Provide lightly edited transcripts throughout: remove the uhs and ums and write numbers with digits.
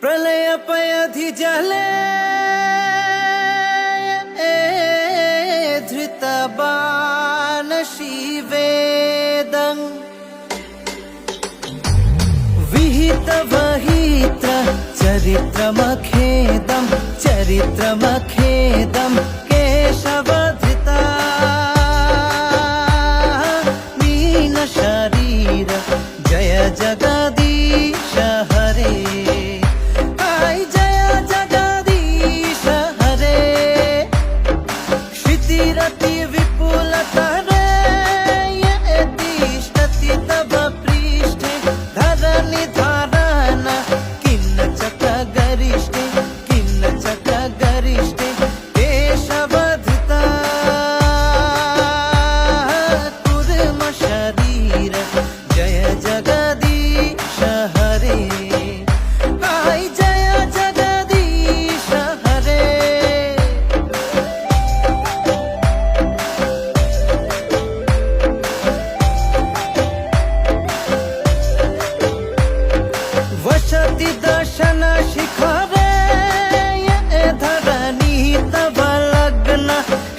प्रलयपयधि जले धृतबाणशीवेदं विहितवहित्र चरित्रमखेदं केशवधृता मीनशरीर जय जगदीश हरे। जय जगदीश हरे क्षितिरति विपुलतरे तिष्ठति तव पृष्ठे धरनि धारण किन्न चक्रगरिष्ठे केशवधृता कुर्म शरीर जय जगदीश हरे। जय जगदीश हरे वसति दर्शन शिखरे धरणी तव लग्न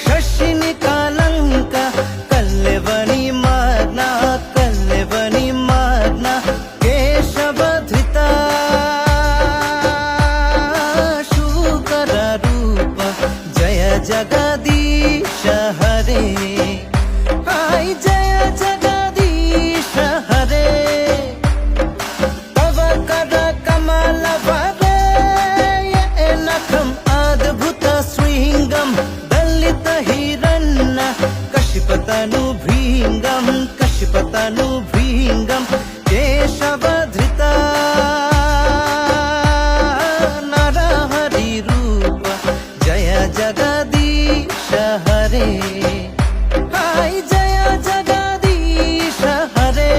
शशिनि कलंक कल्लवनि मग्न केशवधृता शुकर रूप जय जगदीश हरे। जय जगदीश हरे तव कर कमल वरे नखम अद्भुत श्रृंगम दलित हिरण्य कशिपतनु भृंगम केशवधृता नरहरि रूप जय जगदीश हरे। जय जगदीश हरे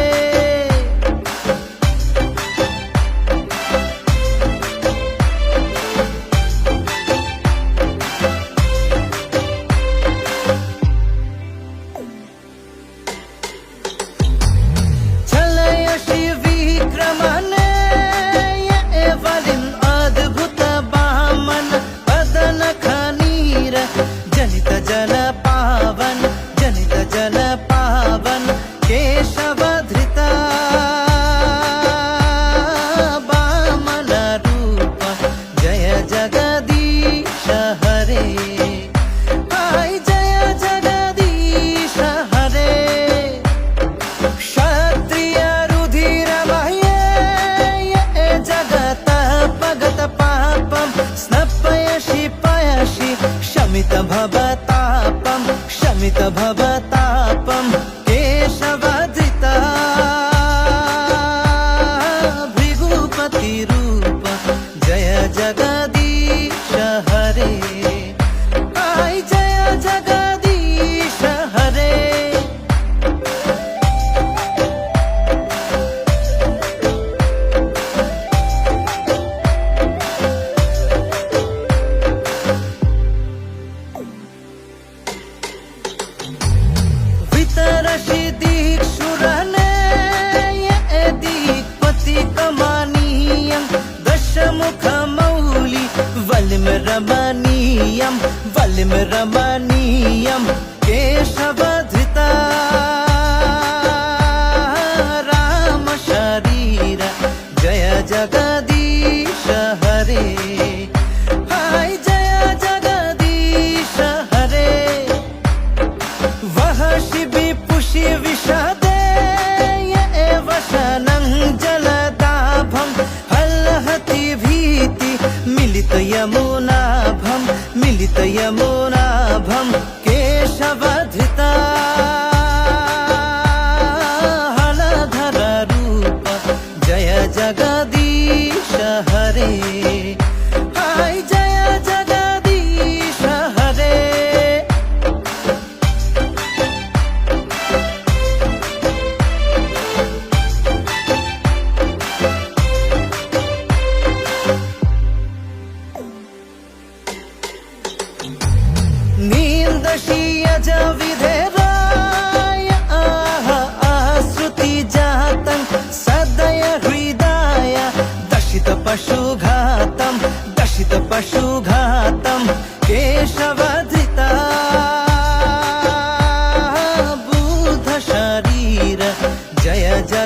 चलय शिविक्रमणे वलिं अद्भुत वामन वदन खनीर जनित जल पावन केशवधृता वामन रूप जय जगदीश हरे। जय जगदीश हरे क्षत्रिय रुधिरमये जगत पगत पापं स्नपयसि पयसि शमित भवतापं केशवधृता भृगुपति रूप जय जगदीश हरे। जय जगदीश हरे वितरसि दिक्षुरने दिक्पति कमनीयं दशमुखमौलि वलिं रमणीयं केशवधृता राम शरीर जय जगदीश हरे। जय जगदीश हरे वह शिविपुषि विशदे वसनं जलदाभं हल्हति भीति मिलित यमुनाभं केशवधृता हलधर रूप जय जगदीश हरे। जय जगदीश हरे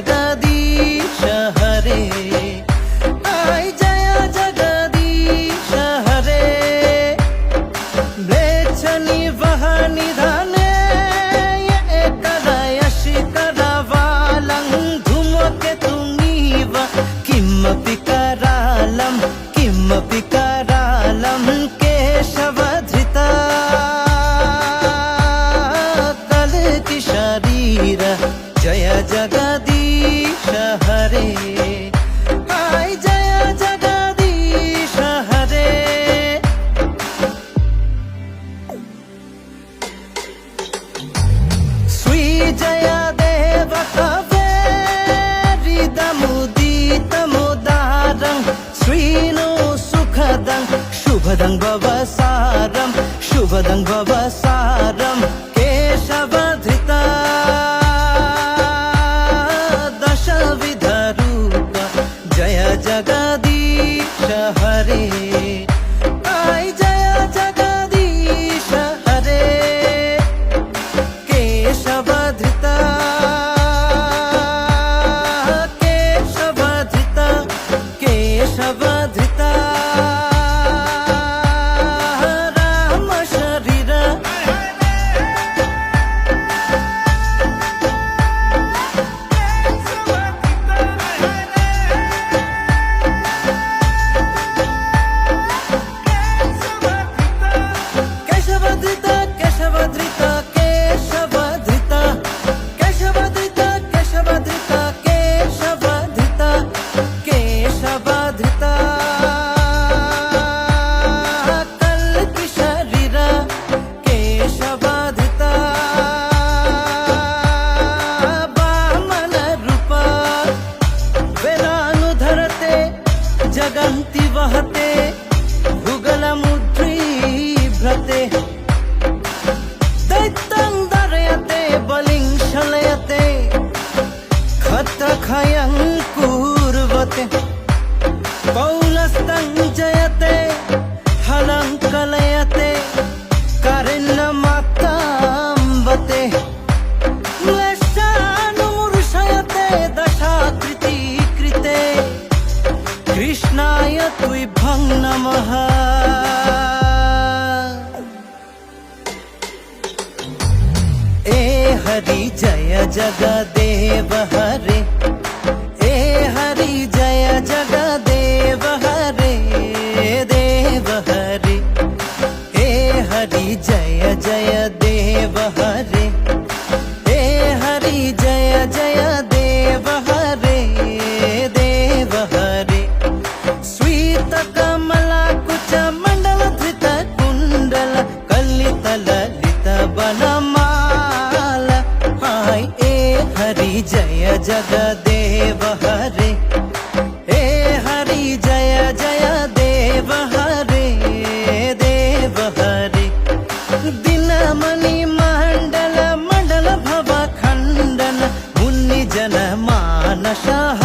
जगदीश हरे हाय जय जगदीश हरे म्लेच्छ निवहनिधने एकरयशिखरवालं धूमकेतुमिव किमपि करालं केशवधृता कल्कि शरीर जय जगदीश हरे हाय जय जगदीश हरे श्री जय देव कवेरिदमुदितमुदारं श्रीनो सुखदं शुभदं भवसारं केशवधृता दशविधरूप जय जगदीश हरे हाय जय जगदीश हरे केशवधृता केशवधृता राम शरीर केशवधृता केशवधृता केशवधृता केशवधृता केशवधृता केशवधृता केशवधृता कल्कि शरीर केशवधृता वामन रूप वेलानुधरते जगन्ति वहते भुगलमुद्रीभ्रते दैत्यं दर्यते बलिं शलयते खत्रखयं कुर्वते पौलस्तं जयते हलं कलयते कारिण्यमाताम्बते म्लेच्छानुमूर्छयते दशाकृति कृते कृष्णाय तुभ्यं नमः ए हरि जय जगदेव हरे ए हरि जय जगदेव हरे देव हरे ए हरि जय जय देव हरे ए हरि जय जय देव हरे देव हरे स्वीत कमलाकुच मण्डलधृत कुण्डल कलित ललित बनमाल हाय ए हरि जय जगदेव हरे ए हरि जय जय देव हरे देव हरे दिनमणि मण्डल भव खण्डन मुनि जन मानसः